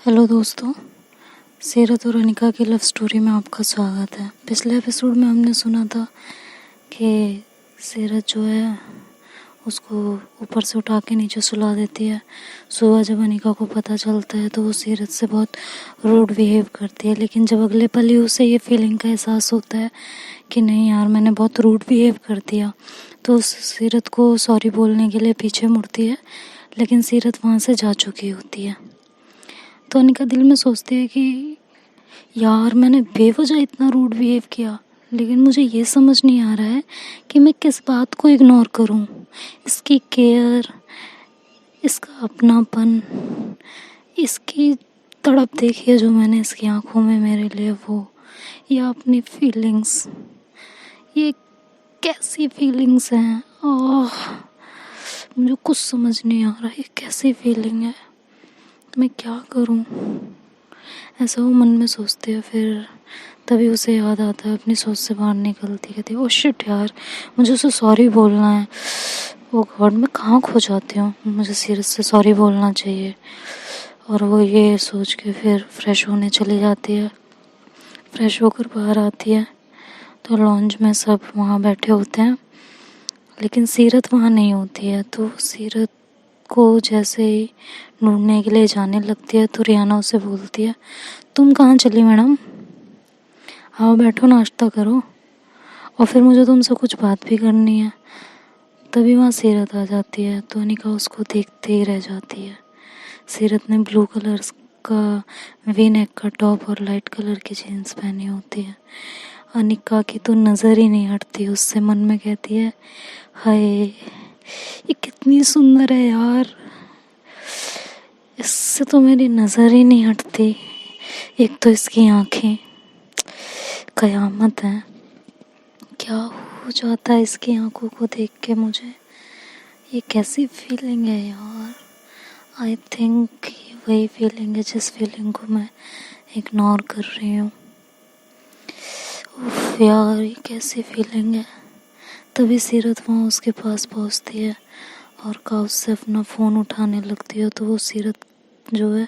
Hello दोस्तों, सीरत और अनिका की लव स्टोरी में आपका स्वागत है। पिछले एपिसोड में हमने सुना था कि सीरत जो है उसको ऊपर से उठा के नीचे सुला देती है। सुबह जब अनिका को पता चलता है तो वो सीरत से बहुत रूड बिहेव करती है, लेकिन जब अगले पल ही उसे ये फीलिंग का एहसास होता है कि नहीं यार, मैंने बहुत रूड बिहेव कर दिया, तो उस सीरत को सॉरी बोलने के लिए पीछे मुड़ती है, लेकिन सीरत वहाँ से जा चुकी होती है। तो अनिका दिल में सोचती है कि यार, मैंने बेवजह इतना रूड बिहेव किया, लेकिन मुझे ये समझ नहीं आ रहा है कि मैं किस बात को इग्नोर करूं। इसकी केयर, इसका अपनापन, इसकी तड़प देखिए जो मैंने इसकी आंखों में मेरे लिए, वो या अपनी फीलिंग्स, ये कैसी फीलिंग्स हैं। ओह, मुझे कुछ समझ नहीं आ रहा ये कैसी फीलिंग है, मैं क्या करूं। ऐसा वो मन में सोचती है। फिर तभी उसे याद आता है, अपनी सोच से बाहर निकलती, कहती है ओ शिट यार, मुझे उसे सॉरी बोलना है। ओ गॉड, मैं कहाँ खो जाती हूँ, मुझे सीरत से सॉरी बोलना चाहिए। और वो ये सोच के फिर फ्रेश होने चली जाती है। फ्रेश होकर बाहर आती है तो लॉन्ज में सब वहाँ बैठे होते हैं, लेकिन सीरत वहाँ नहीं होती है। तो सीरत को जैसे ही ढूंढने के लिए जाने लगती है तो रियाना उसे बोलती है, तुम कहाँ चली मैडम, आओ बैठो, नाश्ता करो, और फिर मुझे तुमसे कुछ बात भी करनी है। तभी वहाँ सीरत आ जाती है तो अनिका उसको देखते ही रह जाती है। सीरत ने ब्लू कलर का वी नेक का टॉप और लाइट कलर की जीन्स पहनी होती है। अनिका की तो नज़र ही नहीं हटती उससे, मन में कहती है हाय, ये कितनी सुंदर है यार, इससे तो मेरी नज़र ही नहीं हटती। एक तो इसकी आंखें कयामत है, क्या हो जाता है इसकी आंखों को देख के मुझे। ये कैसी फीलिंग है यार। आई थिंक ये वही फीलिंग है जिस फीलिंग को मैं इग्नोर कर रही हूँ। उफ यार, ये कैसी फीलिंग है। तभी सीरत वहाँ उसके पास पहुँचती है और का उससे अपना फ़ोन उठाने लगती है। तो वो सीरत जो है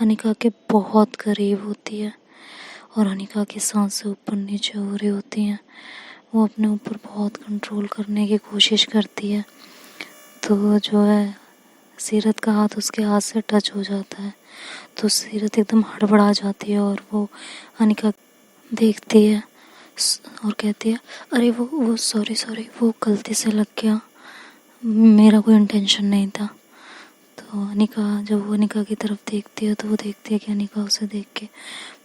अनिका के बहुत करीब होती है और अनिका की सांसें ऊपर नीचे हो रही होती हैं। वो अपने ऊपर बहुत कंट्रोल करने की कोशिश करती है। तो जो है सीरत का हाथ उसके हाथ से टच हो जाता है तो सीरत एकदम हड़बड़ा जाती है और वो अनिका देखती है और कहती है अरे वो सॉरी, वो गलती से लग गया, मेरा कोई इंटेंशन नहीं था। तो अनिका जब वो अनिका की तरफ देखती है तो वो देखती है कि अनिका उसे देख के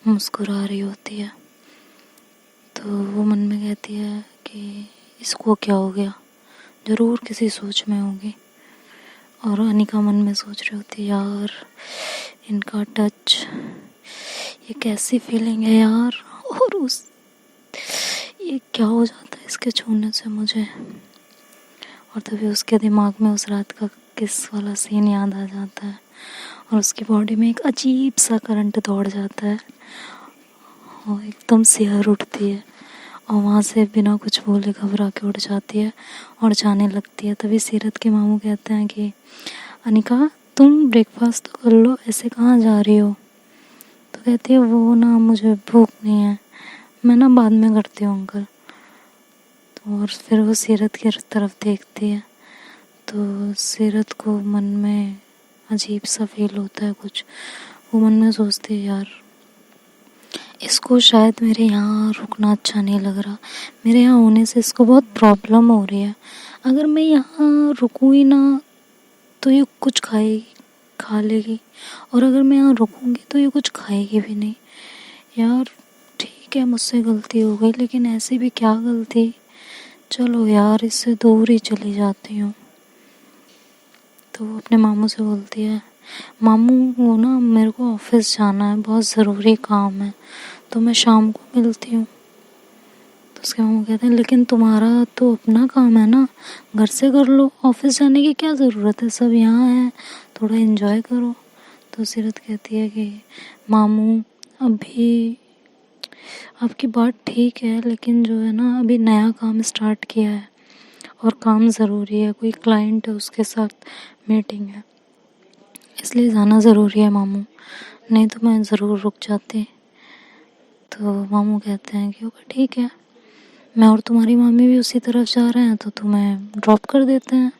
मुस्कुरा रही होती है। तो वो मन में कहती है कि इसको क्या हो गया, ज़रूर किसी सोच में होगी। और अनिका मन में सोच रही होती है यार, इनका टच, ये कैसी फीलिंग है यार, और उस ये क्या हो जाता है इसके छूने से मुझे। और तभी उसके दिमाग में उस रात का किस वाला सीन याद आ जाता है और उसकी बॉडी में एक अजीब सा करंट दौड़ जाता है और एकदम सिहर उठती है और वहाँ से बिना कुछ बोले घबरा के उठ जाती है और जाने लगती है। तभी सीरत के मामू कहते हैं कि अनिका, तुम ब्रेकफास्ट तो कर लो, ऐसे कहाँ जा रही हो। तो कहती है वो ना, मुझे भूख नहीं है, मैं ना बाद में करती हूँ अंकल। तो और फिर वो सीरत की तरफ देखती है तो सीरत को मन में अजीब सा फील होता है कुछ। वो मन में सोचती है यार, इसको शायद मेरे यहाँ रुकना अच्छा नहीं लग रहा, मेरे यहाँ होने से इसको बहुत प्रॉब्लम हो रही है। अगर मैं यहाँ रुकूँ ही ना तो ये कुछ खा लेगी, और अगर मैं यहाँ रुकूँगी तो ये कुछ खाएगी भी नहीं। यार ठीक है, मुझसे गलती हो गई, लेकिन ऐसी भी क्या गलती, चलो यार इससे दूर ही चली जाती हूँ। तो वो अपने मामू से बोलती है, मामू वो ना, मेरे को ऑफिस जाना है, बहुत ज़रूरी काम है, तो मैं शाम को मिलती हूँ। तो उसके मामू कहते हैं लेकिन तुम्हारा तो अपना काम है ना, घर से कर लो, ऑफिस जाने की क्या ज़रूरत है, सब यहाँ है, थोड़ा एंजॉय करो। तो सीरत कहती है कि मामू अभी आपकी बात ठीक है, लेकिन जो है ना, अभी नया काम स्टार्ट किया है और काम ज़रूरी है, कोई क्लाइंट है उसके साथ मीटिंग है, इसलिए जाना ज़रूरी है मामू। नहीं तो मैं ज़रूर रुक जाती। तो मामू कहते हैं कि ओके ठीक है, मैं और तुम्हारी मम्मी भी उसी तरफ जा रहे हैं तो तुम्हें ड्रॉप कर देते हैं।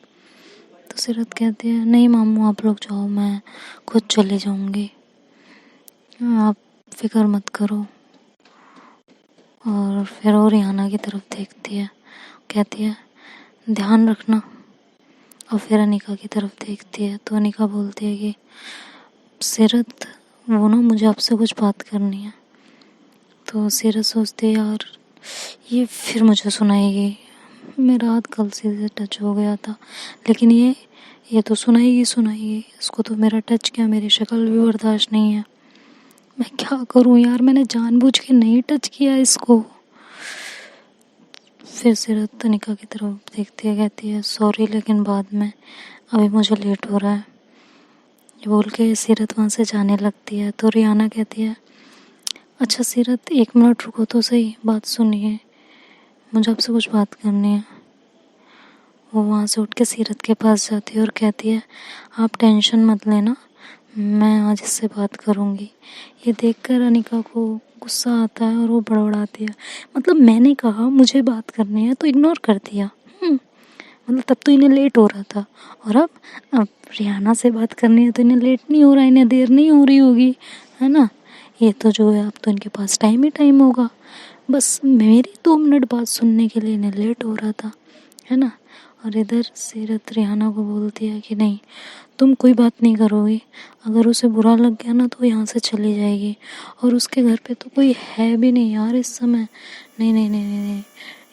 तो सीरत कहती है नहीं मामू आप लोग जाओ, मैं खुद चली जाऊंगी, आप फिक्र मत करो। और फिर वो रिहाना की तरफ देखती है, कहती है ध्यान रखना। और फिर अनिका की तरफ देखती है तो अनिका बोलती है कि सीरत वो ना मुझे आपसे कुछ बात करनी है। तो सीरत सोचती है यार ये फिर मुझे सुनाएगी, मेरा हाथ गलती से टच हो गया था, लेकिन ये तो सुनाएगी, इसको तो मेरा टच क्या मेरी शक्ल भी बर्दाश्त नहीं है। मैं क्या करूं यार, मैंने जानबूझ के नहीं टच किया इसको। फिर सीरत अनिका की तरफ देखती है, कहती है सॉरी लेकिन बाद में, अभी मुझे लेट हो रहा है। ये बोल के सीरत वहाँ से जाने लगती है। तो रियाना कहती है अच्छा सीरत 1 मिनट रुको तो सही, बात सुनिए, मुझे आपसे कुछ बात करनी है। वो वहाँ से उठ के सीरत के पास जाती है और कहती है आप टेंशन मत लेना, मैं आज इससे बात करूँगी। ये देखकर अनिका को गुस्सा आता है और वो बड़बड़ाती है, मतलब मैंने कहा मुझे बात करनी है तो इग्नोर कर दिया। मतलब तब तो इन्हें लेट हो रहा था, और अब रियाना से बात करनी है तो इन्हें लेट नहीं हो रहा, इन्हें देर नहीं हो रही होगी, है ना। ये तो जो है अब तो इनके पास टाइम ही टाइम होगा, बस मेरी 2 मिनट बात सुनने के लिए इन्हें लेट हो रहा था, है ना। और इधर सीरत रिहाना को बोलती है कि नहीं तुम कोई बात नहीं करोगी, अगर उसे बुरा लग गया ना तो यहाँ से चली जाएगी, और उसके घर पे तो कोई है भी नहीं यार इस समय। नहीं नहीं नहीं नहीं, नहीं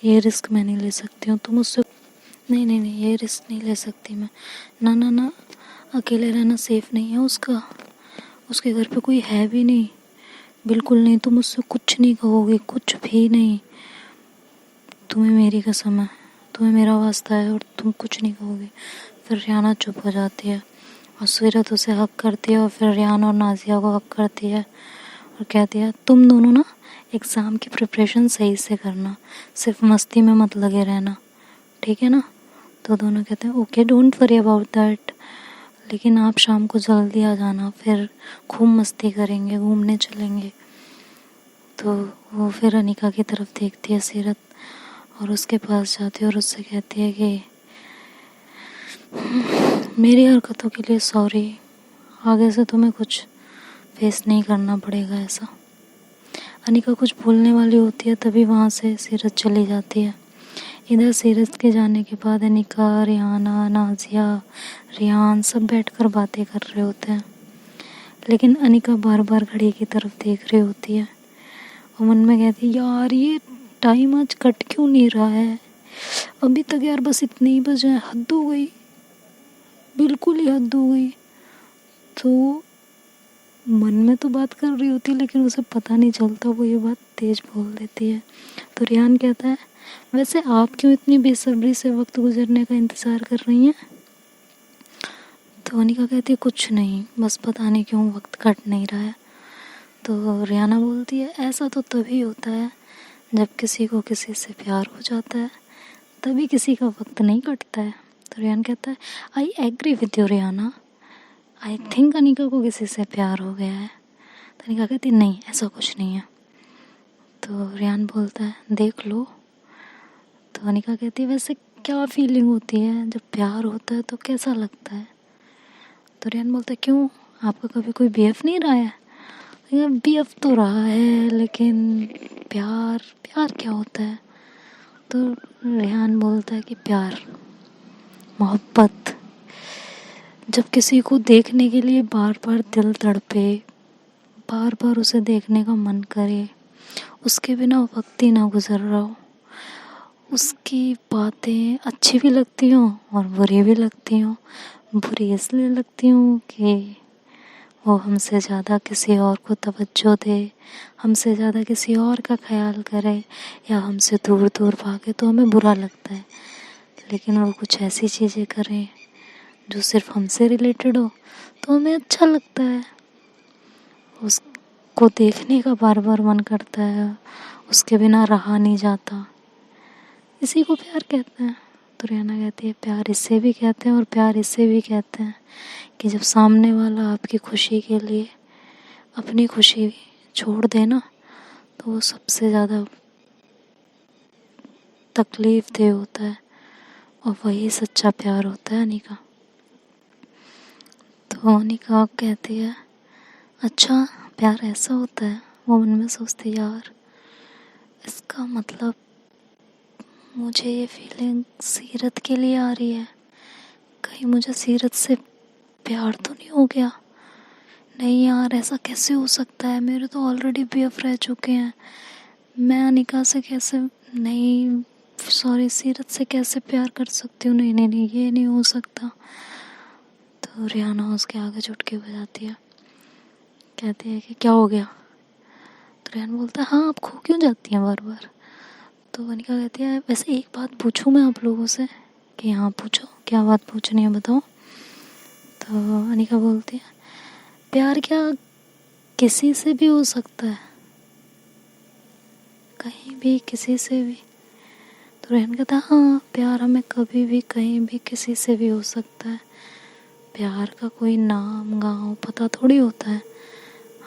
ये रिस्क मैं नहीं ले सकती हूँ, तुम उससे नहीं नहीं नहीं ये रिस्क नहीं ले सकती मैं, ना ना ना, अकेले रहना सेफ नहीं है उसका, उसके घर पे कोई है भी नहीं, बिल्कुल नहीं, तुम उससे कुछ नहीं कहोगे, कुछ भी नहीं, तुम्हें मेरी कसम है, तुम्हें मेरा वास्ता है, और तुम कुछ नहीं कहोगे। फिर रियाना चुप हो जाती है और सीरत उसे हक करती है, और फिर रियाना और नाजिया को हक करती है और कहती है तुम दोनों ना एग्ज़ाम की प्रिपरेशन सही से करना, सिर्फ मस्ती में मत लगे रहना, ठीक है ना। तो दोनों कहते हैं okay don't worry about that, लेकिन आप शाम को जल्दी आ जाना, फिर खूब मस्ती करेंगे, घूमने चलेंगे। तो वो फिर अनिका की तरफ देखती है सीरत और उसके पास जाती है और उससे कहती है कि मेरी हरकतों के लिए सॉरी, आगे से तुम्हें कुछ फेस नहीं करना पड़ेगा ऐसा। अनिका कुछ बोलने वाली होती है तभी वहाँ से सीरत चली जाती है। इधर सीरत के जाने के बाद अनिका, रिहाना, नाजिया, रियान सब बैठकर बातें कर रहे होते हैं, लेकिन अनिका बार बार घड़ी की तरफ देख रही होती है और मन में कहती है यार ये टाइम आज कट क्यों नहीं रहा है, अभी तक यार बस इतने ही बजे हैं, हद हो गई, बिल्कुल ही हद हो गई। तो मन में तो बात कर रही होती है लेकिन उसे पता नहीं चलता, वो ये बात तेज बोल देती है। तो रियान कहता है वैसे आप क्यों इतनी बेसब्री से वक्त गुजरने का इंतज़ार कर रही हैं। तो अनिका कहती है कुछ नहीं, बस पता नहीं क्यों वक्त कट नहीं रहा है। तो रियाना बोलती है ऐसा तो तभी होता है जब किसी को किसी से प्यार हो जाता है, तभी किसी का वक्त नहीं कटता है। तो रियान कहता है I agree with you Riyana, I think Anika को किसी से प्यार हो गया है। तो अनिका कहती नहीं ऐसा कुछ नहीं है। तो रियान बोलता है देख लो। तो अनिका कहती है वैसे क्या फीलिंग होती है जब प्यार होता है तो कैसा लगता है। तो रियान बोलता है क्यों आपका कभी कोई बीएफ नहीं रहा है। बीएफ तो रहा है लेकिन प्यार प्यार क्या होता है। तो रियान बोलता है कि प्यार मोहब्बत, जब किसी को देखने के लिए बार बार दिल तड़पे, बार बार उसे देखने का मन करे, उसके बिना वक्त ही ना गुजर रहा हो, उसकी बातें अच्छी भी लगती हों और बुरी भी लगती हों। बुरी इसलिए लगती हूँ कि वो हमसे ज़्यादा किसी और को तवज्जो दे, हमसे ज़्यादा किसी और का ख्याल करे, या हमसे दूर दूर भागे तो हमें बुरा लगता है। लेकिन वो कुछ ऐसी चीज़ें करें जो सिर्फ हमसे रिलेटेड हो तो हमें अच्छा लगता है, उसको देखने का बार बार मन करता है, उसके बिना रहा नहीं जाता, इसी को प्यार कहते हैं। तो रियाना कहती है प्यार इससे भी कहते हैं और प्यार इससे भी कहते हैं कि जब सामने वाला आपकी खुशी के लिए अपनी खुशी छोड़ देना तो वो सबसे ज़्यादा तकलीफ दे होता है, और वही सच्चा प्यार होता है अनिका। तो अनिका कहती है अच्छा प्यार ऐसा होता है। वो मन में सोचती यार इसका मतलब मुझे ये फीलिंग सीरत के लिए आ रही है, कहीं मुझे सीरत से प्यार तो नहीं हो गया। नहीं यार ऐसा कैसे हो सकता है, मेरे तो ऑलरेडी बीएफ रह चुके हैं, मैं अनिका से कैसे, नहीं सॉरी सीरत से कैसे प्यार कर सकती हूँ, नहीं नहीं नहीं ये नहीं हो सकता। तो रियाना उसके आगे चुटकी बजाती है, कहती है कि क्या हो गया। तो रियाना बोलता है हाँ आप खो क्यों जाती हैं बार बार। तो अनिका कहती है वैसे एक बात पूछूं मैं आप लोगों से। कि हाँ पूछो, क्या बात पूछनी है बताओ। तो अनिका बोलती है प्यार क्या किसी से भी हो सकता है, कहीं भी किसी से भी। तो रेहान कहता है हाँ प्यार हमें कभी भी कहीं भी किसी से भी हो सकता है, प्यार का कोई नाम गांव पता थोड़ी होता है,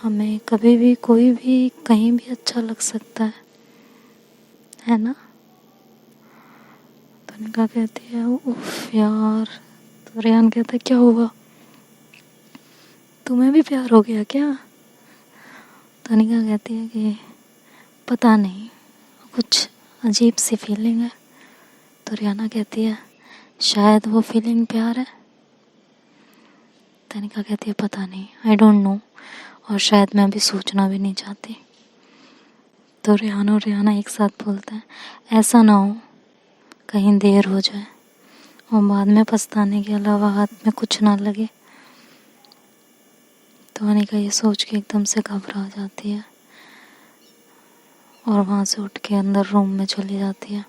हमें कभी भी कोई भी कहीं भी अच्छा लग सकता है ना। तो अनिका कहती है उफ यार। तो रेहान कहता है क्या हुआ, तुम्हें भी प्यार हो गया क्या। तो अनिका कहती है कि पता नहीं कुछ अजीब सी फीलिंग है। तो रियाना कहती है शायद वो फीलिंग प्यार है। तनिका कहती है पता नहीं, आई डोंट नो, और शायद मैं अभी सोचना भी नहीं चाहती। तो रियाना और रियाना एक साथ बोलते हैं ऐसा ना हो कहीं देर हो जाए और बाद में पछताने के अलावा हाथ में कुछ ना लगे। तो अनिका ये सोच के एकदम से घबरा जाती है और वहाँ से उठ के अंदर रूम में चली जाती है।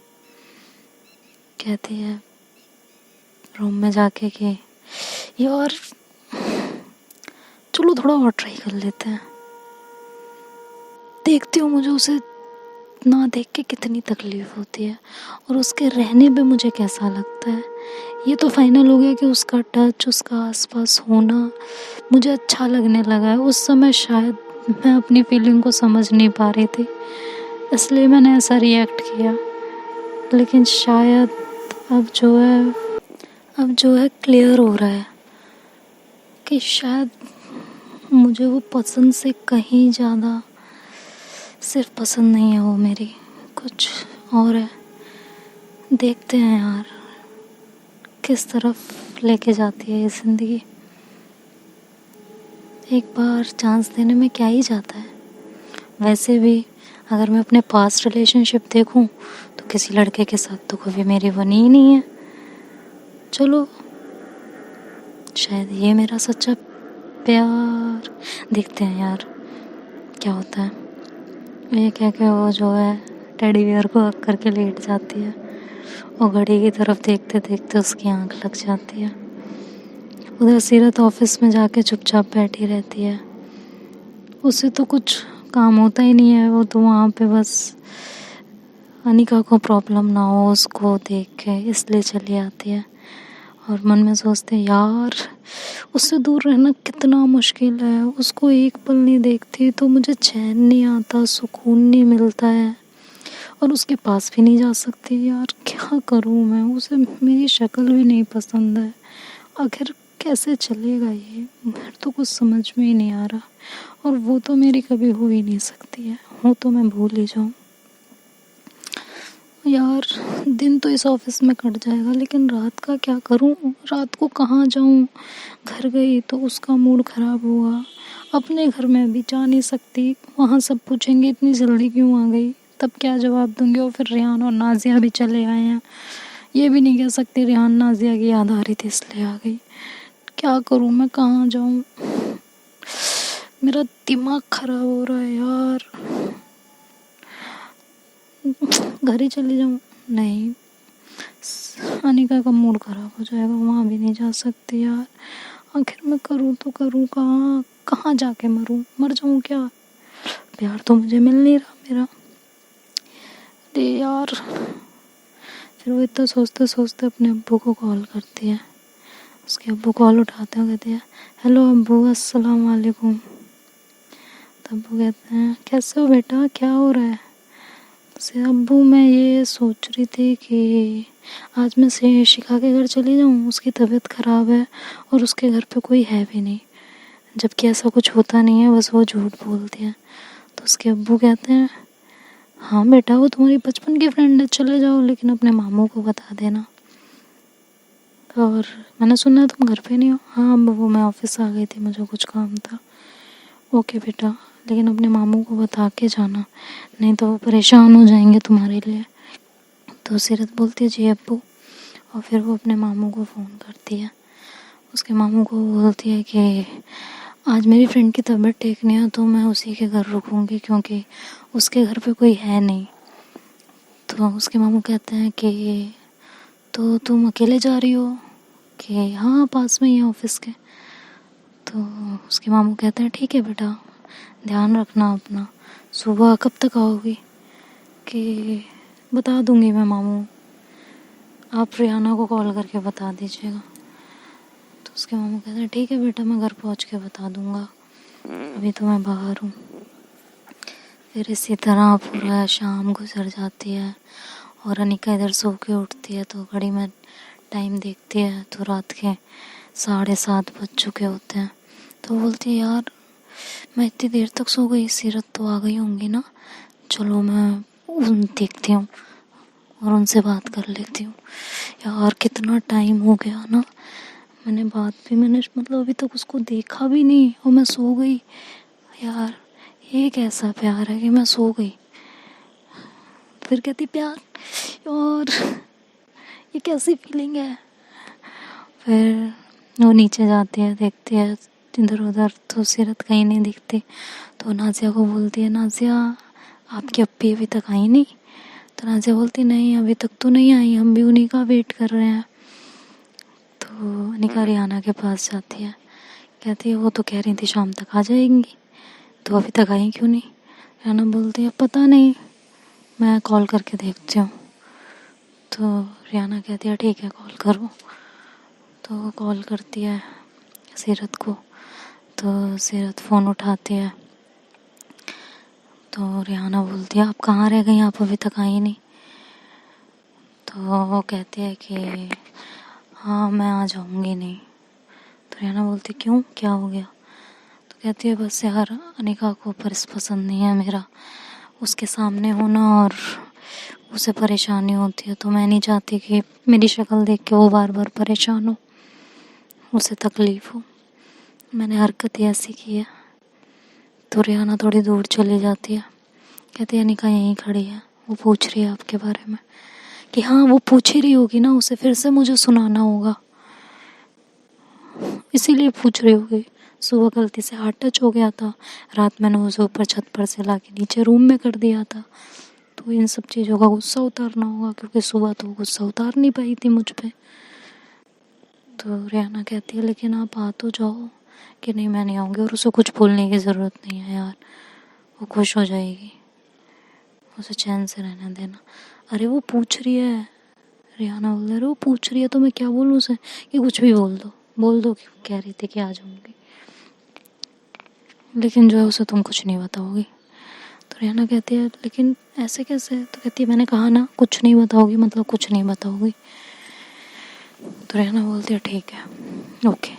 कहती है रूम में जाके कि यार चलो थोड़ा और ट्राई कर लेते हैं, देखती हूँ मुझे उसे ना देख के कितनी तकलीफ होती है और उसके रहने पे मुझे कैसा लगता है। ये तो फाइनल हो गया कि उसका टच, उसका आसपास होना मुझे अच्छा लगने लगा है। उस समय शायद मैं अपनी फीलिंग को समझ नहीं पा रही थी, इसलिए मैंने ऐसा रिएक्ट किया, लेकिन शायद अब जो है क्लियर हो रहा है कि शायद मुझे वो पसंद से कहीं ज़्यादा सिर्फ पसंद नहीं है, वो मेरी कुछ और है। देखते हैं यार किस तरफ लेके जाती है ये ज़िंदगी। एक बार चांस देने में क्या ही जाता है। वैसे भी अगर मैं अपने पास्ट रिलेशनशिप देखूं तो किसी लड़के के साथ तो कभी मेरी बनी ही नहीं है। चलो शायद ये मेरा सच्चा प्यार, देखते हैं यार क्या होता है। ये कह के वो जो है टेडी बियर को हक करके लेट जाती है और घड़ी की तरफ देखते देखते उसकी आंख लग जाती है। उधर सीरत ऑफिस में जाके चुपचाप बैठी रहती है, उसे तो कुछ काम होता ही नहीं है, वो तो वहाँ पे बस अनिका को प्रॉब्लम ना हो उसको देख के इसलिए चली आती है। और मन में सोचते यार उससे दूर रहना कितना मुश्किल है, उसको एक पल नहीं देखती तो मुझे चैन नहीं आता, सुकून नहीं मिलता है, और उसके पास भी नहीं जा सकती। यार क्या करूँ मैं, उसे मेरी शक्ल भी नहीं पसंद है, आखिर कैसे चलेगा ये, मेरे तो कुछ समझ में ही नहीं आ रहा। और वो तो मेरी कभी हो ही नहीं सकती है, हो तो मैं भूल ही जाऊँ। यार दिन तो इस ऑफिस में कट जाएगा, लेकिन रात का क्या करूं, रात को कहाँ जाऊं। घर गई तो उसका मूड ख़राब हुआ, अपने घर में भी जा नहीं सकती, वहाँ सब पूछेंगे इतनी जल्दी क्यों आ गई, तब क्या जवाब दूंगी। और फिर रेहान और नाजिया भी चले आए हैं, ये भी नहीं कह सकती रेहान नाजिया की याद आ रही थी इसलिए आ गई। क्या करूं मैं, कहाँ जाऊं, मेरा दिमाग ख़राब हो रहा है यार। घर ही चली जाऊँ, नहीं अनिका का मूड ख़राब हो जाएगा, वहाँ भी नहीं जा सकती यार। आखिर मैं करूँ तो करूँ कहाँ, कहाँ जाके मरूँ, मर जाऊँ क्या, प्यार तो मुझे मिल नहीं रहा मेरा। अरे यार फिर वो इतना सोचते सोचते अपने अब्बू को कॉल करती है। उसके अब्बू कॉल उठाते हैं, कहते हैं हेलो अब्बू अस्सलाम वालेकुम। तब वो कहते हैं कैसे हो बेटा, क्या हो रहा है? से अब्बू मैं ये सोच रही थी कि आज मैं से शिखा के घर चली जाऊँ, उसकी तबीयत ख़राब है और उसके घर पे कोई है भी नहीं, जबकि ऐसा कुछ होता नहीं है, बस वो झूठ बोलती है। तो उसके अब्बू कहते हैं हाँ बेटा वो तुम्हारी बचपन की फ्रेंड है, चले जाओ लेकिन अपने मामू को बता देना। और मैंने सुना है तुम घर पे नहीं हो। हाँ अब्बू वो मैं ऑफिस आ गई थी, मुझे कुछ काम था। ओके बेटा, लेकिन अपने मामू को बता के जाना, नहीं तो वो परेशान हो जाएंगे तुम्हारे लिए। तो सीरत बोलती है जी अब्बू, और फिर वो अपने मामू को फ़ोन करती है। उसके मामू को बोलती है कि आज मेरी फ्रेंड की तबीयत ठीक नहीं है तो मैं उसी के घर रुकूंगी क्योंकि उसके घर पे कोई है नहीं। तो उसके मामू कहते हैं कि तो तुम अकेले जा रही हो? कि हाँ पास में ही है ऑफिस के। तो उसके मामू कहते हैं ठीक है बेटा, ध्यान रखना अपना, सुबह कब तक आओगी? कि बता दूंगी मैं मामू, आप रियाना को कॉल करके बता दीजिएगा। तो उसके मामू कहते हैं ठीक है बेटा, मैं घर पहुंच के बता दूंगा, अभी तो मैं बाहर हूँ। फिर इसी तरह पूरा शाम गुजर जाती है और अनिका इधर सो के उठती है तो घड़ी में टाइम देखती है तो रात के 7:30 बज चुके होते हैं। तो बोलती है यार मैं इतनी देर तक सो गई, सीरत तो आ गई होंगी ना, चलो मैं उन देखती हूँ और उनसे बात कर लेती हूँ। यार कितना टाइम हो गया ना, मैंने मतलब अभी तक उसको देखा भी नहीं और मैं सो गई। यार ये कैसा प्यार है कि मैं सो गई। फिर कहती प्यार और ये कैसी फीलिंग है। फिर वो नीचे जाती है, देखती है इधर उधर तो सीरत कहीं नहीं दिखती। तो नाजिया को बोलती है नाजिया आपकी अप्पी अभी तक आई नहीं? तो नाजिया बोलती नहीं अभी तक तो नहीं आई, हम भी उन्हीं का वेट कर रहे हैं। तो अनिका रियाना के पास जाती है, कहती है वो तो कह रही थी शाम तक आ जाएंगी, तो अभी तक आई क्यों नहीं? रियाना बोलती है पता नहीं, मैं कॉल करके देखती हूँ। तो रियाना कहती है ठीक है कॉल करो। तो वो कॉल करती है सीरत को, तो सीरत फ़ोन उठाती है। तो रियाना बोलती है आप कहाँ रह गई, आप अभी तक आई नहीं? तो वो कहती है कि हाँ मैं आ जाऊँगी नहीं। तो रियाना बोलती क्यों, क्या हो गया? तो कहती है बस यार अनिका को पसंद नहीं है मेरा, उसके सामने होना और उसे परेशानी होती है, तो मैं नहीं चाहती कि मेरी शक्ल देख के वो बार बार परेशान हो, उसे तकलीफ़ हो, मैंने हरकत ही ऐसी की है। तो रियाना थोड़ी दूर चली जाती है, कहती है अनिका यहीं खड़ी है, वो पूछ रही है आपके बारे में। कि हाँ वो पूछ ही रही होगी ना, उसे फिर से मुझे सुनाना होगा इसीलिए पूछ रही होगी। सुबह गलती से हाथ टच हो गया था, रात मैंने उसे ऊपर छत पर से लाके नीचे रूम में कर दिया था, तो इन सब चीज़ों का गुस्सा उतारना होगा क्योंकि सुबह तो गुस्सा उतार नहीं पाई थी मुझ पे। तो रियाना कहती है लेकिन आप आ तो जाओ। कि नहीं मैं नहीं आऊँगी, और उसे कुछ बोलने की ज़रूरत नहीं है यार, वो खुश हो जाएगी, उसे चैन से रहने देना। अरे वो पूछ रही है, रियाना बोल रही है वो पूछ रही है तो मैं क्या बोलूँ उसे कि कुछ भी बोल दो कि कह रही थी कि आ जाऊँगी, लेकिन जो है उसे तुम कुछ नहीं बताओगी। तो रियाना कहती है लेकिन ऐसे कैसे? तो कहती है मैंने कहा ना कुछ नहीं बताओगी, मतलब कुछ नहीं बताओगी। तो रियाना बोलती है ठीक है ओके,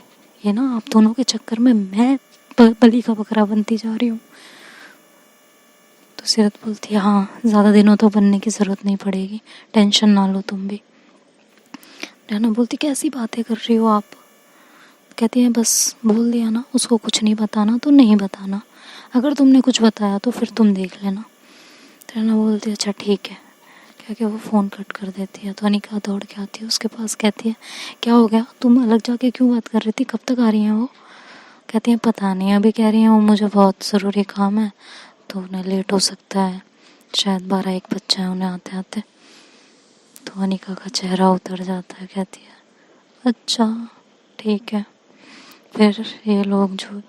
ये ना आप दोनों के चक्कर में मैं बलि का बकरा बनती जा रही हूँ। तो सीरत बोलती है हाँ ज़्यादा दिनों तो बनने की ज़रूरत नहीं पड़ेगी, टेंशन ना लो तुम भी। रियाना बोलती कैसी बातें कर रही हो आप? कहती है बस बोल दिया ना, उसको कुछ नहीं बताना तो नहीं बताना, अगर तुमने कुछ बताया तो फिर तुम देख लेना। तो रियाना बोलती है अच्छा ठीक है, कह के वो फ़ोन कट कर देती है। तो अनिका दौड़ के आती है उसके पास, कहती है क्या हो गया, तुम अलग जाके क्यों बात कर रही थी, कब तक आ रही हैं वो? कहती हैं पता नहीं, अभी कह रही हैं वो मुझे बहुत ज़रूरी काम है तो उन्हें लेट हो सकता है, शायद 12-1 बज जाए उन्हें आते आते। तो अनिका का चेहरा उतर जाता है, कहती है अच्छा ठीक है। फिर ये लोग जो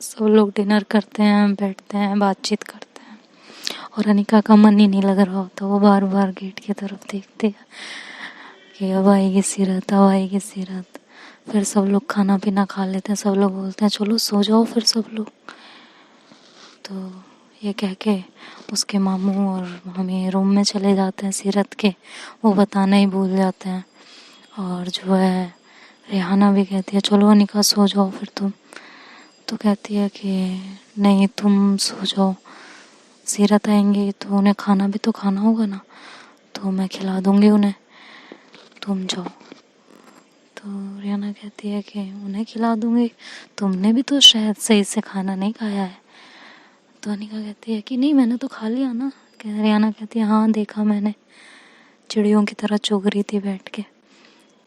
सब लोग डिनर करते हैं, बैठते हैं, बातचीत करते हैं, और अनिका का मन ही नहीं लग रहा होता, वो बार बार गेट की तरफ देखती है कि अब आएगी सीरत, अब आएगी सीरत। फिर सब लोग खाना पीना खा लेते हैं, सब लोग बोलते हैं चलो सो जाओ फिर सब लोग। तो ये कह के उसके मामू और मामी रूम में चले जाते हैं सीरत के, वो बताना ही भूल जाते हैं। और जो है रेहाना भी कहती है चलो अनिका सो जाओ फिर तुम। तो कहती है कि नहीं तुम सो जाओ, सीरत आएंगी तो उन्हें खाना भी तो खाना होगा ना, तो मैं खिला दूंगी उन्हें, तुम जाओ। तो रेहाना कहती है कि उन्हें खिला दूंगी, तुमने भी तो शायद सही से खाना नहीं खाया है। तो अनिका कहती है कि नहीं मैंने तो खा लिया ना। रेहाना कहती है हाँ देखा मैंने, चिड़ियों की तरह चुग रही थी बैठ के।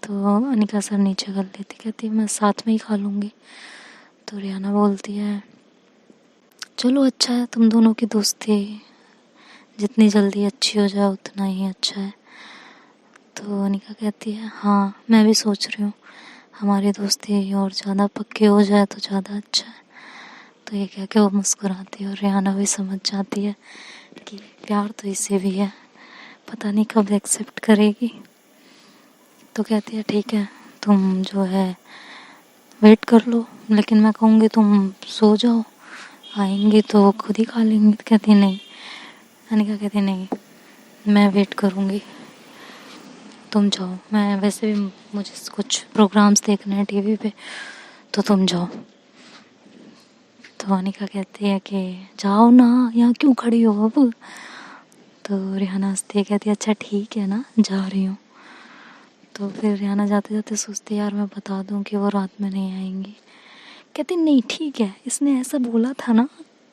तो अनिका सर नीचे कर लेती, कहती है मैं साथ में ही खा लूँगी। तो रेहाना बोलती है चलो अच्छा है, तुम दोनों की दोस्ती जितनी जल्दी अच्छी हो जाए उतना ही अच्छा है। तो अनिका कहती है हाँ मैं भी सोच रही हूँ हमारी दोस्ती और ज़्यादा पक्की हो जाए तो ज़्यादा अच्छा है। तो ये कह के वो मुस्कुराती है और रेहाना भी समझ जाती है कि प्यार तो इसे भी है, पता नहीं कब एक्सेप्ट करेगी। तो कहती है ठीक है तुम जो है वेट कर लो, लेकिन मैं कहूँगी तुम सो जाओ, आएंगी तो खुद ही खा लेंगी। तो कहती नहीं, अनिका कहती नहीं मैं वेट करूँगी, तुम जाओ, मैं वैसे भी मुझे कुछ प्रोग्राम्स देखने हैं टीवी पे, तो तुम जाओ। तो अनिका कहती है कि जाओ ना, यहाँ क्यों खड़ी हो अब। तो रेहाना हंसती है, कहती है अच्छा ठीक है ना जा रही हूँ। तो फिर रेहाना जाते जाते सोचती है यार मैं बता दूँ कि वो रात में नहीं आएंगी। कहती नहीं ठीक है, इसने ऐसा बोला था ना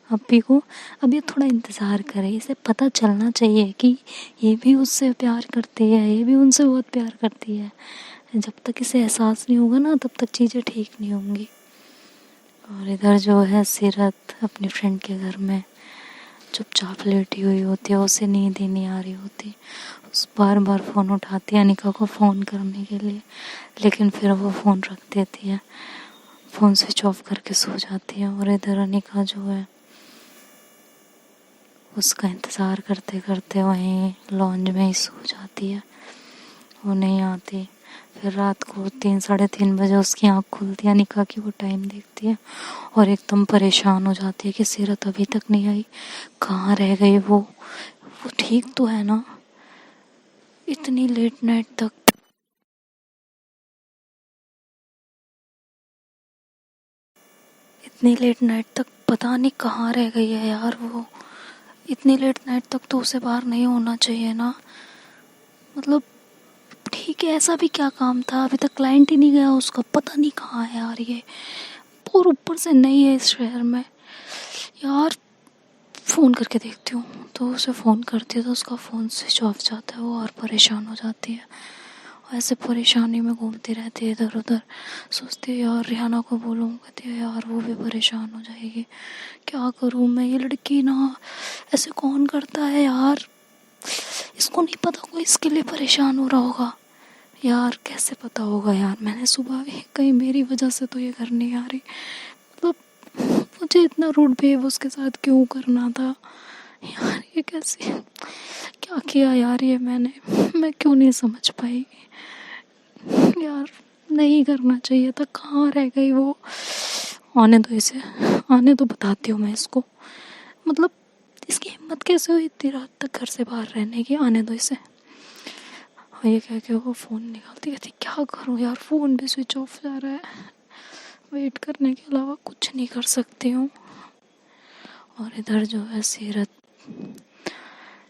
अप्पी को, अब ये थोड़ा इंतज़ार करे, इसे पता चलना चाहिए कि ये भी उससे प्यार करती है, ये भी उनसे बहुत प्यार करती है। जब तक इसे एहसास नहीं होगा ना तब तक चीज़ें ठीक नहीं होंगी। और इधर जो है सीरत अपनी फ्रेंड के घर में चुपचाप लेटी हुई होती है, उसे नींद ही नहीं आ रही होती। उस बार बार फ़ोन उठाती है अनिका को फ़ोन करने के लिए, लेकिन फिर वो फ़ोन रख देती है, फ़ोन स्विच ऑफ करके सो जाती है। और इधर अनिका जो है उसका इंतज़ार करते करते वहीं लॉन्ज में ही सो जाती है, वो नहीं आती। फिर रात को 3-3:30 बजे उसकी आँख खुलती है, अनिका की वो टाइम देखती है और एकदम परेशान हो जाती है कि सीरत अभी तक नहीं आई, कहाँ रह गई वो ठीक तो है ना। इतनी लेट नाइट तक इतनी लेट नाइट तक पता नहीं कहाँ रह गई है यार वो। इतनी लेट नाइट तक तो उसे बाहर नहीं होना चाहिए ना, मतलब ठीक है ऐसा भी क्या काम था, अभी तक क्लाइंट ही नहीं गया उसका, पता नहीं कहाँ है यार ये, और ऊपर से नहीं है इस शहर में यार। फ़ोन करके देखती हूँ, तो उसे फ़ोन करती है तो उसका फ़ोन स्विच ऑफ जाता है, वो और परेशान हो जाती है। ऐसे परेशानी में घूमती रहती है इधर उधर, सोचती है यार रेहाना को बोलूँ, कहती है यार वो भी परेशान हो जाएगी, क्या करूँ मैं, ये लड़की ना ऐसे कौन करता है यार, इसको नहीं पता कोई इसके लिए परेशान हो रहा होगा यार, कैसे पता होगा यार, मैंने सुबह भी कहीं मेरी वजह से तो ये घर नहीं आ रही, मतलब मुझे इतना रूड बिहेव उसके साथ क्यों करना था यार, ये कैसे क्या किया यार ये मैंने, मैं क्यों नहीं समझ पाई यार, नहीं करना चाहिए था, कहाँ रह गई वो। आने दो इसे, आने दो, बताती हूँ मैं इसको, मतलब इसकी हिम्मत कैसे हुई इतनी रात तक घर से बाहर रहने की, आने दो इसे। और ये कह के वो फ़ोन निकालती, कहती क्या करूँ यार, फ़ोन भी स्विच ऑफ जा रहा है, वेट करने के अलावा कुछ नहीं कर सकती हूँ। और इधर जो है सीरत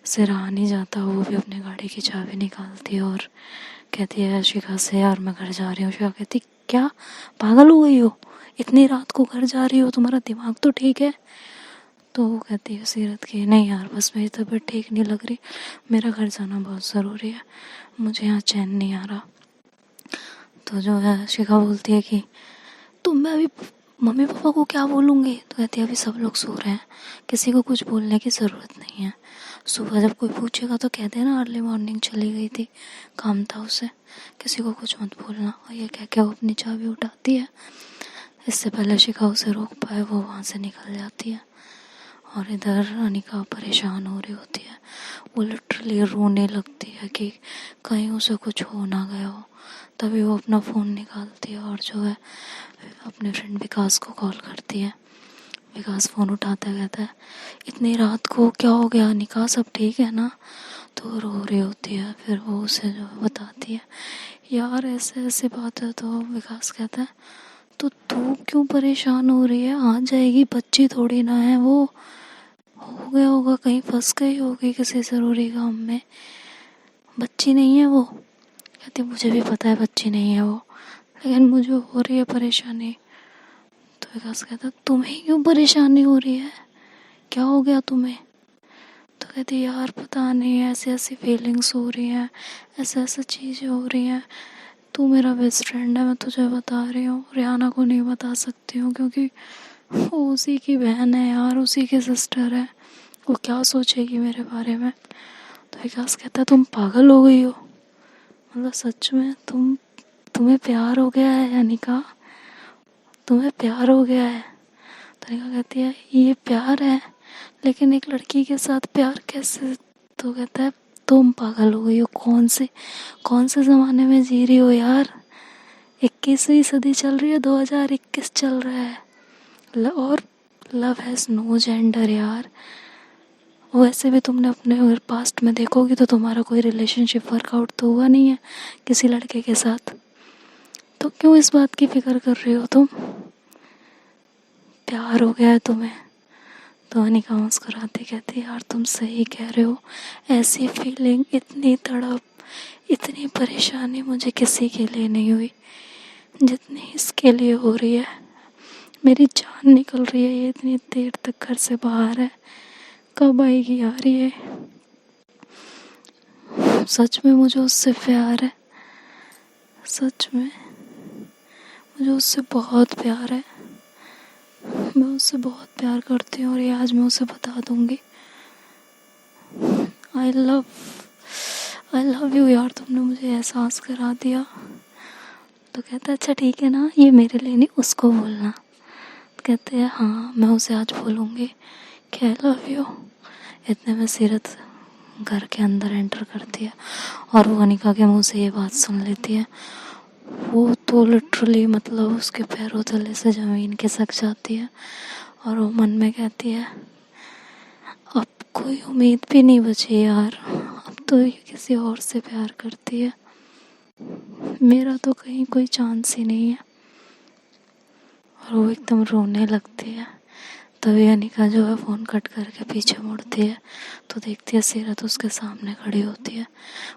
से रहा नहीं जाता, वो भी अपने गाड़ी की चाबी निकालती है और कहती है शिखा से यार मैं घर जा रही हूँ। शिखा कहती क्या पागल हो गई हो, इतनी रात को घर जा रही हो, तुम्हारा दिमाग तो ठीक है। तो वो कहती है सीरत की नहीं यार बस मेरी तबीयत ठीक नहीं लग रही, मेरा घर जाना बहुत ज़रूरी है, मुझे यहाँ चैन नहीं आ रहा। तो जो है शिखा बोलती है कि तो मैं अभी मम्मी पापा को क्या बोलूँगी। तो कहती है अभी सब लोग सो रहे हैं, किसी को कुछ बोलने की ज़रूरत नहीं है, सुबह जब कोई पूछेगा तो कह देना अर्ली मॉर्निंग चली गई थी, काम था उसे, किसी को कुछ मत बोलना। और ये कह के वो अपनी चाबी उठाती है, इससे पहले शिखा उसे रोक पाए वो वहाँ से निकल जाती है। और इधर अनिका परेशान हो रही होती है, वो लिटरली रोने लगती है कि कहीं उसे कुछ हो ना गया हो। तभी वो अपना फ़ोन निकालती है और जो है अपने फ्रेंड विकास को कॉल करती है। विकास फ़ोन उठाता कहता है इतनी रात को क्या हो गया अनिका, सब ठीक है ना? तो रो रही होती है। फिर वो उसे जो बताती है यार ऐसे ऐसी बात है। तो विकास कहता है तो तू क्यों परेशान हो रही है, आ जाएगी, बच्ची थोड़ी ना है वो, हो गया होगा, कहीं फंस गई होगी किसी ज़रूरी काम में, बच्ची नहीं है वो। कहती मुझे भी पता है बच्ची नहीं है वो, लेकिन मुझे हो रही है परेशानी। तो विकास कहता तुम्हें क्यों परेशानी हो रही है, क्या हो गया तुम्हें? तो कहती यार पता नहीं, ऐसी ऐसी फीलिंग्स हो रही हैं, ऐसे ऐसे चीज़ें हो रही हैं। तू मेरा बेस्ट फ्रेंड है, मैं तुझे बता रही हूँ, रियाना को नहीं बता सकती हूँ क्योंकि वो उसी की बहन है यार, उसी की सिस्टर है, वो क्या सोचेगी मेरे बारे में। तो विकास कहता है तुम पागल हो गई हो, मतलब सच में तुम्हें प्यार हो गया है अनिका, तुम्हें प्यार हो गया है? तो अनिका कहती है ये प्यार है, लेकिन एक लड़की के साथ प्यार कैसे? तो कहता है तुम पागल हो गई हो, कौन से ज़माने में जी रही हो यार, 21वीं सदी चल रही है, 2021 चल रहा है। और लव हैज़ नो जेंडर यार। वैसे भी तुमने अपने अगर पास्ट में देखोगी तो तुम्हारा कोई रिलेशनशिप वर्कआउट तो हुआ नहीं है किसी लड़के के साथ, तो क्यों इस बात की फिक्र कर रही हो तुम, प्यार हो गया है तुम्हें। तो अनिका मुस्कुराती कहती यार तुम सही कह रहे हो, ऐसी फीलिंग, इतनी तड़प, इतनी परेशानी मुझे किसी के लिए नहीं हुई जितनी इसके लिए हो रही है। मेरी जान निकल रही है, ये इतनी देर तक घर से बाहर है, कब आएगी यार ये। सच में मुझे उससे प्यार है, सच में मुझे उससे बहुत प्यार है, मैं उससे बहुत प्यार करती हूँ और ये आज मैं उसे बता दूँगी। आई लव यू यार, तुमने मुझे एहसास करा दिया। तो कहता है अच्छा ठीक है ना, ये मेरे लिए नहीं उसको बोलना। कहते हैं हाँ मैं उसे आज बोलूँगी कि आई लव यू। इतने में सीरत घर के अंदर एंटर करती है और वो अनिका के मुंह से ये बात सुन लेती है। वो तो लिटरली मतलब उसके पैरों तले से ज़मीन खिसक जाती है और वो मन में कहती है अब कोई उम्मीद भी नहीं बची यार, अब तो ये किसी और से प्यार करती है, मेरा तो कहीं कोई चांस ही नहीं है। और वो एकदम रोने लगती है। तभी अनिका जो है फ़ोन कट करके पीछे मुड़ती है तो देखती है सीरत उसके सामने खड़ी होती है।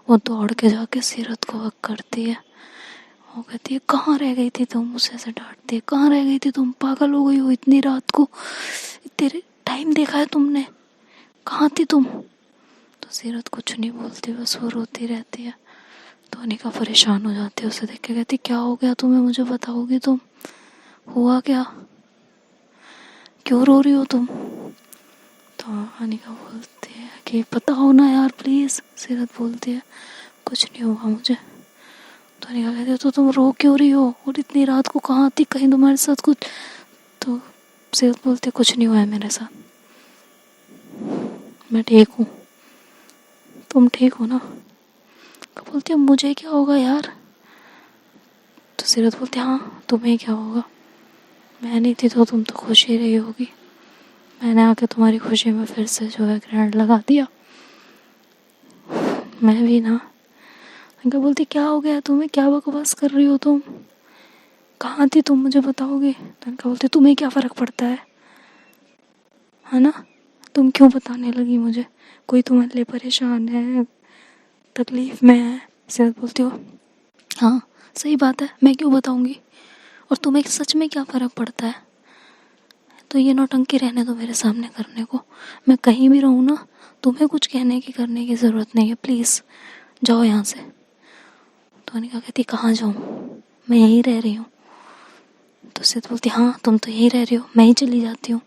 वो दौड़ के जाके सीरत को हक करती है। वो कहती है कहाँ रह गई थी तुम, उसे ऐसे डांटती है कहाँ रह गई थी तुम, पागल हो गई हो इतनी रात को, तेरे टाइम देखा है तुमने, कहाँ थी तुम? तो सीरत कुछ नहीं बोलती, बस वो रोती रहती है। तो अनिका परेशान हो जाती है, उसे देख के कहती क्या हो गया तुम्हें, मुझे बताओगी तुम, हुआ क्या, क्यों रो रही हो तुम? तो अनिका बोलती है कि बताओ ना यार प्लीज़। सीरत बोलती है कुछ नहीं हुआ मुझे। तो अनिका कहती है तो तुम रो क्यों रही हो, और इतनी रात को कहाँ थी, कहीं तुम्हारे साथ कुछ? तो सीरत बोलती है कुछ नहीं हुआ है मेरे साथ, मैं ठीक हूँ, तुम ठीक हो ना? तो बोलती है मुझे क्या होगा यार? तो सीरत बोलती है हाँ तुम्हें क्या होगा, मैं नहीं थी तो तुम तो खुश ही रही होगी, मैंने आके तुम्हारी खुशी में फिर से जो है ग्रैंड लगा दिया, मैं भी ना। अनिका बोलती क्या हो गया तुम्हें, क्या बकवास कर रही हो तुम, कहाँ थी तुम, मुझे बताओगे? तो अनिका बोलती तुम्हें क्या फ़र्क पड़ता है ना, तुम क्यों बताने लगी मुझे, कोई तुम्हारे लिए परेशान है, तकलीफ़ में है? सीरत बोलती हो हाँ सही बात है, मैं क्यों बताऊँगी, और तुम्हें सच में क्या फ़र्क पड़ता है? तो ये नौटंकी रहने दो मेरे सामने करने को, मैं कहीं भी रहूँ ना, तुम्हें कुछ कहने की करने की ज़रूरत नहीं है, प्लीज़ जाओ यहाँ से। तो अनिका कहती कहाँ जाऊँ, मैं यहीं रह रही हूँ। तो सिद्ध बोलती हाँ तुम तो यहीं रह रही हो, मैं ही चली जाती हूँ।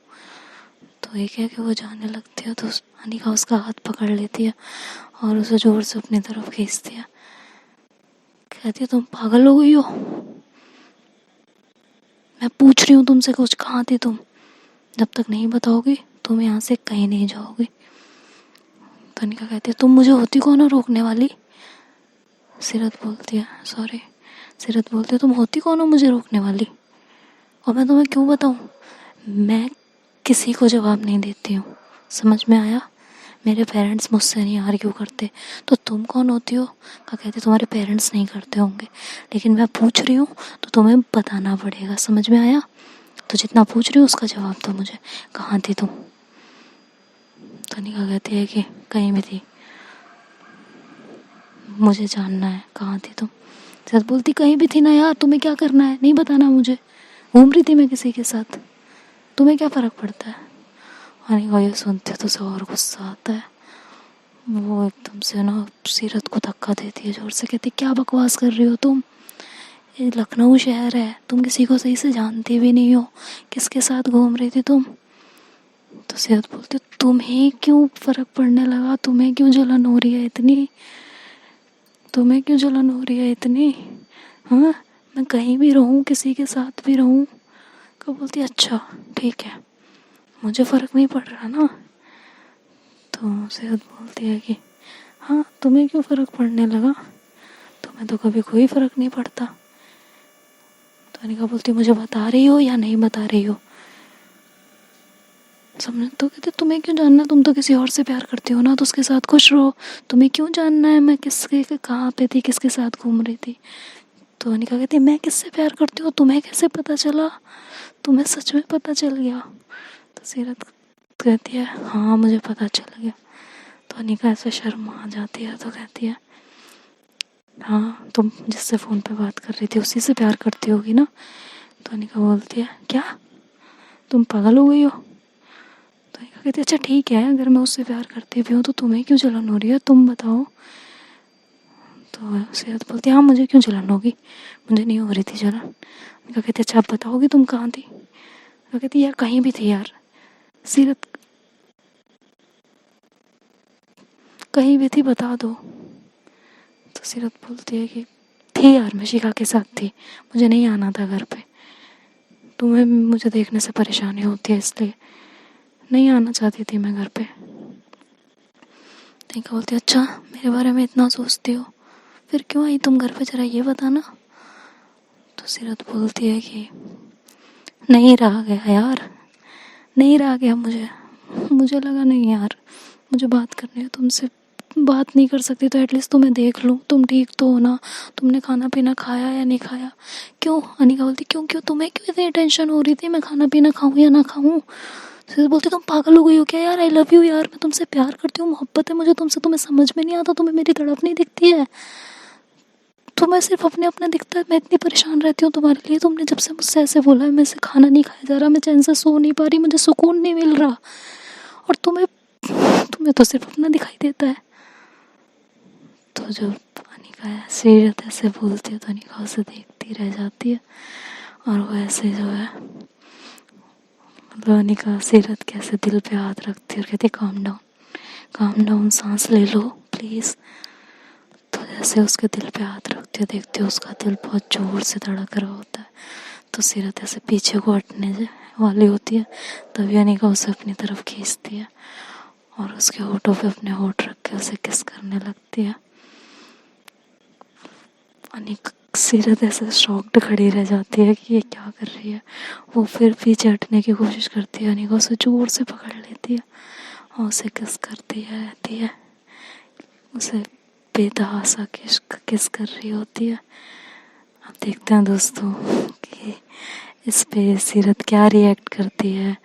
तो ये कह के वो जाने लगती है तो अनिका उसका हाथ पकड़ लेती है और उसे ज़ोर से अपनी तरफ खींचती है। कहती है तुम पागल हो गई हो, मैं पूछ रही हूँ तुमसे कुछ, कहाँ थी तुम, जब तक नहीं बताओगी तुम यहाँ से कहीं नहीं जाओगी। तो अनिका कहती है तुम मुझे होती कौन हो रोकने वाली? सीरत बोलती है तुम होती कौन हो मुझे रोकने वाली, और मैं तुम्हें क्यों बताऊँ, मैं किसी को जवाब नहीं देती हूँ, समझ में आया? मेरे पेरेंट्स मुझसे नहीं आर्ग्यू करते, तो तुम कौन होती हो? क्या कहते तुम्हारे पेरेंट्स नहीं करते होंगे, लेकिन मैं पूछ रही हूँ तो तुम्हें बताना पड़ेगा, समझ में आया? तो जितना पूछ रही हूँ उसका जवाब दो मुझे। कहाँ थी तुम? तनिका कहती है कि कहीं भी थी, मुझे जानना है कहाँ थी तुम। सच बोलती कहीं भी थी ना यार, तुम्हें क्या करना है, नहीं बताना मुझे। घूम रही थी मैं किसी के साथ, तुम्हें क्या फ़र्क पड़ता है? अनिका ये सुनते तो उसे और गुस्सा आता है। वो एकदम से ना सीरत को धक्का देती है जोर से, कहती क्या बकवास कर रही हो तुम, ये लखनऊ शहर है, तुम किसी को सही से जानती भी नहीं हो, किसके साथ घूम रही थी तुम? तो सीरत बोलती तुम्हें क्यों फ़र्क पड़ने लगा, तुम्हें क्यों जलन हो रही है इतनी, तुम्हें क्यों जलन हो रही है इतनी? हाँ, मैं कहीं भी रहूँ, किसी के साथ भी रहूँ। कब बोलती अच्छा ठीक है, मुझे फ़र्क नहीं पड़ रहा ना। तो सेहत बोलती है कि हाँ तुम्हें क्यों फ़र्क पड़ने लगा, तुम्हें तो कभी कोई फ़र्क नहीं पड़ता। तो अनिका बोलती मुझे बता रही हो या नहीं बता रही हो? समझ तो कहते तुम्हें क्यों जानना, तुम तो किसी और से प्यार करती हो ना, तो उसके साथ खुश रहो, तुम्हें क्यों जानना है मैं किसके कहाँ पे थी, किसके साथ घूम रही थी? तो अनिका कहती मैं किससे प्यार करती हूँ, तुम्हें कैसे पता चला, तुम्हें सच में पता चल गया? तो सीरत कहती है हाँ मुझे पता चल गया। तो अनिका ऐसे शर्म आ जाती है, तो कहती है हाँ तुम जिससे फ़ोन पे बात कर रही थी उसी से प्यार करती होगी ना? तो अनिका बोलती है क्या तुम पागल हो गई हो? तो अनिका कहती है अच्छा ठीक है, अगर मैं उससे प्यार करती भी हूँ तो तुम्हें क्यों जलन हो रही है, तुम बताओ। तो सीरत बोलती है हाँ मुझे क्यों जलन होगी, मुझे नहीं हो रही थी जलन। अनिका कहती है अच्छा आप बताओगी तुम कहाँ थी? अनिका कहती यार कहीं भी थी यार। सीरत कहीं भी थी बता दो। तो सीरत बोलती है कि थी यार, मैं शिखा के साथ थी, मुझे नहीं आना था घर पे, तुम्हें मुझे देखने से परेशानी होती है इसलिए नहीं आना चाहती थी मैं घर पे। टीका बोलती अच्छा मेरे बारे में इतना सोचती हो, फिर क्यों आई तुम घर पे, जरा ये बताना। तो सीरत बोलती है कि नहीं रहा गया यार, नहीं रहा गया, मुझे लगा नहीं यार मुझे बात करनी है तुमसे, बात नहीं कर सकती तो एटलीस्ट तुम्हें देख लूँ, तुम ठीक तो हो ना, तुमने खाना पीना खाया या नहीं खाया? क्यों? अनिका बोलती क्यों क्यों तुम्हें क्यों इतनी टेंशन हो रही थी मैं खाना पीना खाऊं या ना खाऊं? फिर बोलती तुम पागल हो गई हो क्या यार, आई लव यू यार, मैं तुमसे प्यार करती हूँ, मोहब्बत है मुझे तुमसे, तुम्हें समझ में नहीं आता, तुम्हें मेरी तड़प नहीं दिखती है, तुम्हें सिर्फ अपने अपना दिखता है, मैं इतनी परेशान रहती हूँ तुम्हारे लिए, तुमने जब से मुझसे ऐसे बोला है मेरे से खाना नहीं खाया जा रहा, मैं चैन से सो नहीं पा रही, मुझे सुकून नहीं मिल रहा, और तुम्हें तुम्हें तो सिर्फ अपना दिखाई देता है। तो जब अनिका सीरत ऐसे बोलती है तो अनिका उसे देखती रह जाती है, और वो ऐसे जो है मतलब अनिका सीरत के ऐसे दिल पे हाथ रखती है और कहती काम डाउन, सांस ले लो प्लीज़। तो जैसे उसके दिल पे हाथ रखती है देखती है उसका दिल बहुत ज़ोर से धड़क रहा होता है, तो सीरत ऐसे पीछे को हटने वाली होती है, तभी अनिका उसे अपनी तरफ खींचती है और उसके होठों पे अपने होठ रख के उसे किस करने लगती है। अनिका सीरत ऐसे शॉक्ड खड़ी रह जाती है कि ये क्या कर रही है, वो फिर पीछे हटने की कोशिश करती है, अनिका उसे जोर से पकड़ लेती है और उसे किस करती है, रहती है, उसे बेतहासा किस कर रही होती है। अब देखते हैं दोस्तों कि इस पे सीरत क्या रिएक्ट करती है,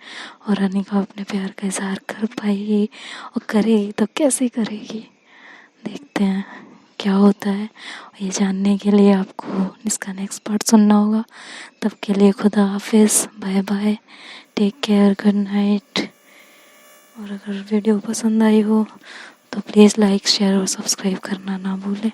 और अनिका अपने प्यार का इजहार कर पाएगी, और करेगी तो कैसे करेगी, देखते हैं क्या होता है। ये जानने के लिए आपको इसका नेक्स्ट पार्ट सुनना होगा। तब के लिए खुदा हाफिज़, bye bye, take care, good night. और अगर वीडियो पसंद आई हो तो प्लीज़ लाइक शेयर और सब्सक्राइब करना ना भूलें।